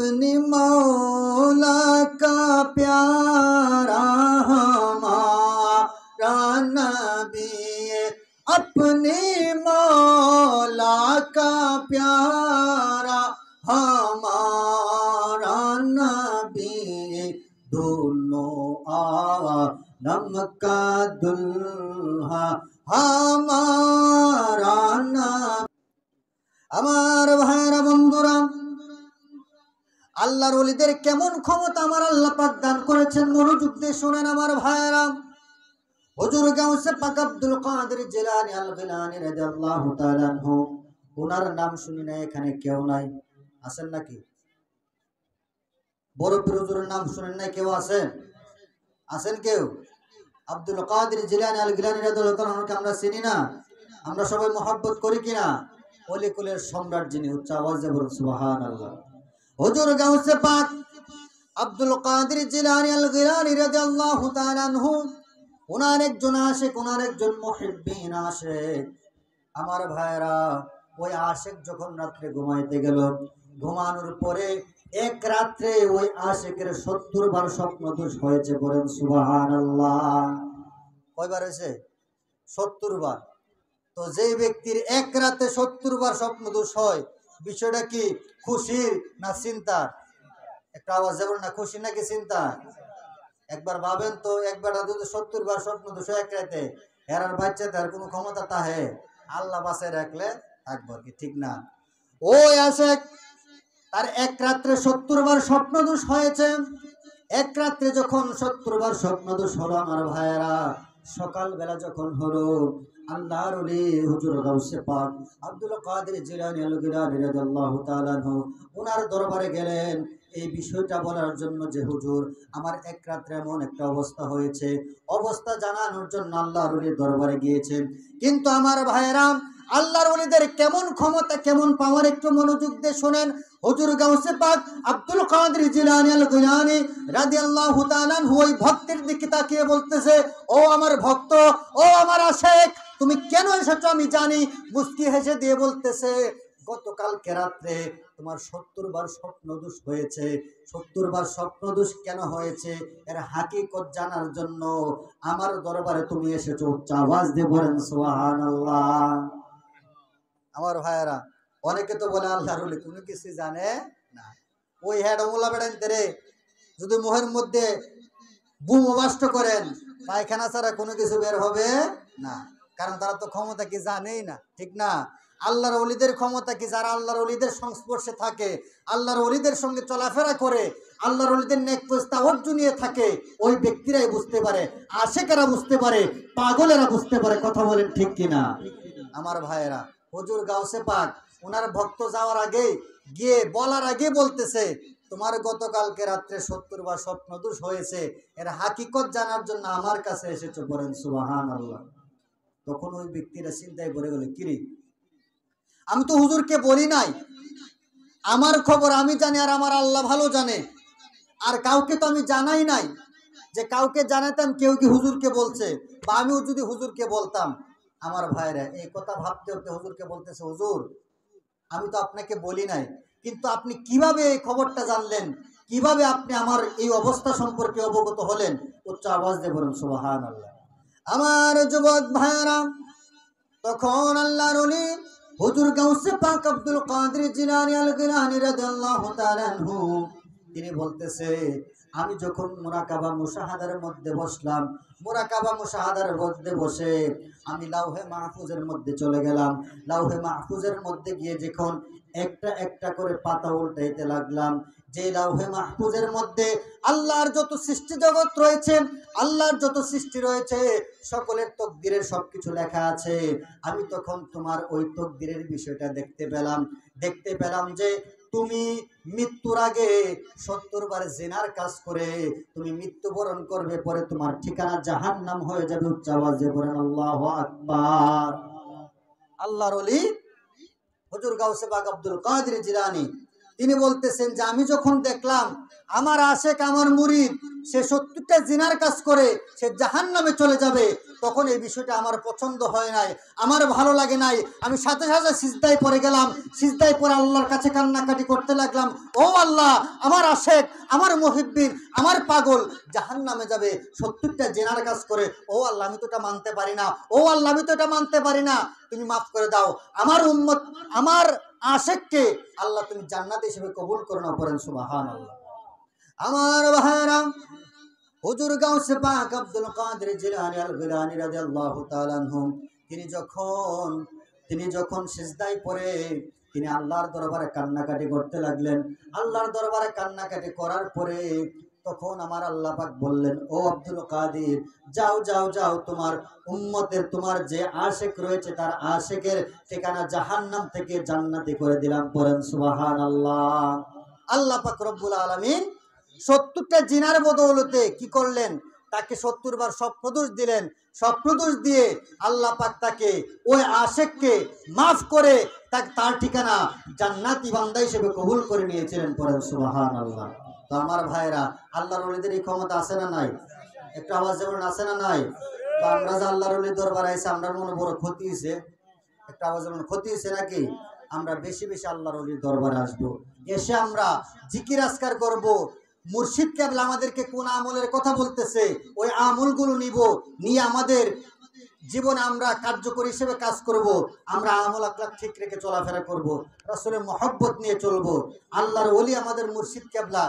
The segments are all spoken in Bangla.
अपने मौला का प्यारा हमारा नबी, अपने मौला का प्यारा हमारा नबी, दोनों आलम का दुल्हा हमारा नबी। আমার ভাইরা বন্ধুরা, আল্লাহর ওলিদের কেমন ক্ষমতা আমার আল্লাহ পাক দান করেছেন, মনোযোগ দিয়ে শুনেন আমার ভাইরা। হুজুর গাউসে পাক আব্দুল কাদের জিলানী আল গিলানী রাদিয়াল্লাহু তাআলা আনহু, ওনার নাম শুনি না এখানে কেউ নাই, আছেন নাকি? বড় পীর হুজুরের নাম শুনেন না কেউ আছেন? আছেন কেউ? আব্দুল কাদের জিলানী আল গিলানী রাদিয়াল্লাহু তাআলা আনহুকে আমরা চিনি না? আমরা সবাই মহব্বত করি কিনা? অলিকুলের সম্রাট যিনি, উচ্চ আওয়াজে বলুন সুবহানাল্লাহ। হুজুর গাউসে পাক আব্দুল কাদের জিলানী আল গিলানী রাদিয়াল্লাহু তাআলা আনহু, ওনার একজন আশিক, ওনার একজন মুহিব্বিন আশিক। আমার ভাইরা, ওই আশিক যখন রাত্রে ঘুমাইতে গেল, ঘুমানোর পরে এক রাত্রে ওই আশিকের 70 বার স্বপ্নদোষ হয়েছে, বলেন সুবহানাল্লাহ। কয়বার হয়েছে? 70 বার। তো যে ব্যক্তির এক রাতে 70 বার স্বপ্নদোষ হয়, বিষয়টা কি খুশির না চিন্তার? একটা আওয়াজ যাবেন না, খুশি নাকি চিন্তা? একবার ভাবেন তো, একবার যদি 70 বার স্বপ্নদোষ এক রাতে, এরার বাচ্চা তার কোনো ক্ষমতা তাহে? আল্লাহ বাঁচায় রাখলে থাকবো কি, ঠিক না? ওই আশিক তার এক রাত্রে 70 বার স্বপ্নদোষ হয়েছে। এক রাত্রে যখন 70 বার স্বপ্নদোষ হলো আমার ভাইয়েরা, সকালবেলা যখন হলো, আল্লাহর ওলি হুজুর গাউসে পাক আব্দুল কাদের জিলানী আল গিলানী রাদিয়াল্লাহু তাআলা আনহু ওনার দরবারে গেলেন এই বিষয়টা বলার জন্য, যে হুজুর আমার এক রাত্রে এমন একটা অবস্থা হয়েছে। অবস্থা জানানোর জন্য আল্লাহর ওলির দরবারে গিয়েছেন। কিন্তু আমার ভাইয়েরা, আল্লাহর ওলিদের কেমন ক্ষমতা, কেমন পাওয়ার, একটু মনোযোগ দিয়ে শোনেন। হুজুর গাউসে পাক আব্দুল কাদের জিলানী আল গিলানী রাদিয়াল্লাহু তাআলা আনহু ওই ভক্তের দিকে তাকিয়ে বলতেছে, ও আমার ভক্ত, ও আমার আশিক, তুমি কেন এসেছো আমি জানি। মুস্কি হেসে দিয়ে বলতেছে, গতকালকে রাত্রে তোমার 70 বার স্বপ্নদোষ হয়েছে। 70 বার স্বপ্নদোষ কেন হয়েছে এর হাকিকত জানার জন্য আমার দরবারে তুমি এসেছো। উচ্চ আওয়াজ দিয়ে বলেন সুবহানাল্লাহ। আমার ভাইয়েরা, অনেকে তো বলে আল্লাহর ওলি কোনো কিছু জানে না। ওই হেডমুলা বেড়াইতে রে, যদি মুহের মধ্যে বুম বাষ্ট করেন, পায়খানা ছাড়া কোনো কিছু বের হবে না, কারণ তারা তো ক্ষমতা কি জানেই না, ঠিক না? আল্লাহর ওলিদের ক্ষমতা কি, যারা আল্লাহর ওলিদের সংস্পর্শে থাকে, আল্লাহর ওলিদের সঙ্গে চলাফেরা করে, আল্লাহর ওলিদের নেক প্রস্তাবর্য নিয়ে থাকে, ওই ব্যক্তিরাই বুঝতে পারে, আশিকেরা বুঝতে পারে, পাগলেরা বুঝতে পারে। কথা বলেন ঠিক কিনা আমার ভাইয়েরা? হুজুর গাউসে পাক ওনার ভক্ত যাওয়ার আগে গিয়ে বলার আগে বলতেছে, তোমার গতকালকে রাত্রে 70 বার স্বপ্নদোষ হয়েছে, এর হাকিকত জানার জন্য আমার কাছে এসেছো, বলেন সুবহানাল্লাহ। তখন ওই ব্যক্তিরা চিন্তায় পড়ে গেল, কিরে, আমি তো হুজুরকে বলি নাই, আমার খবর আমি জানি আর আমার আল্লাহ ভালো জানে, আর কাউকে তো আমি জানাই নাই। যে কাউকে জানাতাম, কেউ কি হুজুরকে বলছে, বা আমিও যদি হুজুরকে বলতাম। আমার ভাইরা এই কথা ভাবতে ভাবতে হুজুরকে বলতেছে, হুজুর আমি তো আপনাকে বলি নাই, কিন্তু আপনি কিভাবে এই খবরটা জানলেন, কিভাবে আপনি আমার এই অবস্থা সম্পর্কে অবগত হলেন? উচ্চ আওয়াজ দিয়ে বলুন সুবহানাল্লাহ। আমার যুবক ভাইরা, তখন আল্লাহর ওলি হুজুর গাউসে পাক আব্দুল কাদের জিলানী আল গিলানী রাদিয়াল্লাহু তাআলা আনহু তিনি বলতেছে, আমি যখন মুরাকাবা মুশাহাদার মধ্যে বসলাম, মুরাকাবা মুশাহাদার মধ্যে বসে আমি লাউহে মাহফুজের মধ্যে চলে গেলাম। লাউহে মাহফুজের মধ্যে গিয়ে যখন একটা একটা করে পাতা উল্টাইতে লাগলাম, যে লাউহে মাহফুজের মধ্যে আল্লাহর যত সৃষ্টি জগৎ রয়েছে, আল্লাহর যত সৃষ্টি রয়েছে, সকলের তকদিরের সবকিছু লেখা আছে। আমি তখন তোমার ওই তকদিরের বিষয়টা দেখতে পেলাম যে তুমি মৃত্যুর আগে 70 বার জিনার কাজ করে তুমি মৃত্যুবরণ করবে, পরে তোমার ঠিকানা জাহান্নাম হয়ে যাবে। উচ্চ আওয়াজে বলেন আল্লাহু আকবার। আল্লাহর ওলি হুজুর গাউসে পাক আব্দুল কাদের জিলানী তিনি বলতেছেন যে আমি যখন দেখলাম আমার আশিক, আমার মুরিদ সে 70টা জিনার কাজ করে সে জাহান্নামে চলে যাবে, তখন এই বিষয়টা আমার পছন্দ হয় নাই, আমার ভালো লাগে নাই। আমি সাথে সাথে সিজদায় পড়ে গেলাম, সিজদায় পড়ে আল্লাহর কাছে কান্নাকাটি করতে লাগলাম, ও আল্লাহ, আমার আশেক, আমার মুহিব্বিন, আমার পাগল জাহান্নামে যাবে 70টা জিনার কাজ করে। ও আল্লাহ, আমি তো এটা মানতে পারি না, ও আল্লাহ, আমি তো এটা মানতে পারি না, তুমি মাফ করে দাও। আমার উম্মত, আমার আশেককে আল্লাহ তুমি জান্নাত হিসেবে কবুল করো না, পড়েন সুবহানাল্লাহ। আমার ভাইরা, হুজুর গাউসে পাক আব্দুল কাদের জিলানী আল গিলানী রাদিয়াল্লাহু তাআলা আনহু তিনি যখন সিজদায় পড়ে তিনি আল্লাহর দরবারে কান্নাকাটি করতে লাগলেন। আল্লাহর দরবারে কান্নাকাটি করার পরে তখন আমার আল্লাহ পাক বললেন, ও আব্দুল কাদের, যাও যাও যাও, তোমার উম্মতের, তোমার যে আশেক রয়েছে তার আশেকের ঠিকানা জাহান্নাম থেকে জান্নাতি করে দিলাম, পড়েন সুবহানাল্লাহ। আল্লাহ পাক রব্বুল আলামিন 70টা জিনার বদৌলতে কি করলেন, তাকে 70 বার স্বপ্নদোষ দিলেন। স্বপ্নদোষ দিয়ে আল্লাহ পাক তাকে, ওই আশেককে মাফ করে তার ঠিকানা জান্নাতি বান্দা হিসেবে কবুল করে নিয়েছিলেন, পড়েন সুবহানাল্লাহ। তো আমার ভাইরা, আল্লাহর ওলিদের এই ক্ষমতা আছে না নাই? একটু আওয়াজ যেমন আছে না নাই? তো আমরা যে আল্লাহর ওলির দরবারে আইছি, আমরা মনে বড় ক্ষতি হয়েছে, একটা আওয়াজ যেমন ক্ষতি হয়েছে নাকি? আমরা বেশি বেশি আল্লাহর ওলির দরবারে আসবো, এসে আমরা জিকির আজকার করব। মুর্শিদ কেবলা আমাদেরকে কোন আমলের কথা বলতেছে, ওই আমলগুলো নিব, নিয়ে আমাদের জীবনে আমরা কার্যকরী হিসেবে কাজ করব। আমরা আমল আকলাক ঠিক রেখে চলাফেরা করব, রাসূলের মহব্বত নিয়ে চলবো। আল্লাহর ওলি আমাদের মুর্শিদ কেবলা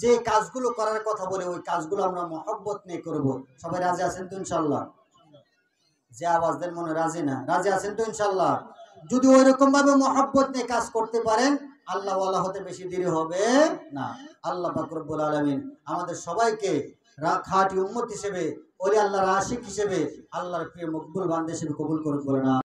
যে কাজগুলো করার কথা বলে, ওই কাজগুলো আমরা মহব্বত নিয়ে করব। সবাই রাজি আছেন তো ইনশাআল্লাহ? যে আওয়াজ দেন মনে রাজি না, রাজি আছেন তো ইনশাআল্লাহ? যদি ওই রকম ভাবে মহব্বত নিয়ে কাজ করতে পারেন, আল্লাহ ওয়ালা হতে বেশি দেরি হবে না। আল্লাহ পাক রব্বুল আলামিন আমাদের সবাইকে খাঁটি উম্মত হিসেবে, ওলি আল্লাহর আশিক হিসেবে, আল্লাহর প্রিয় মকবুল বান্দা হিসেবে কবুল করুক, বলে না।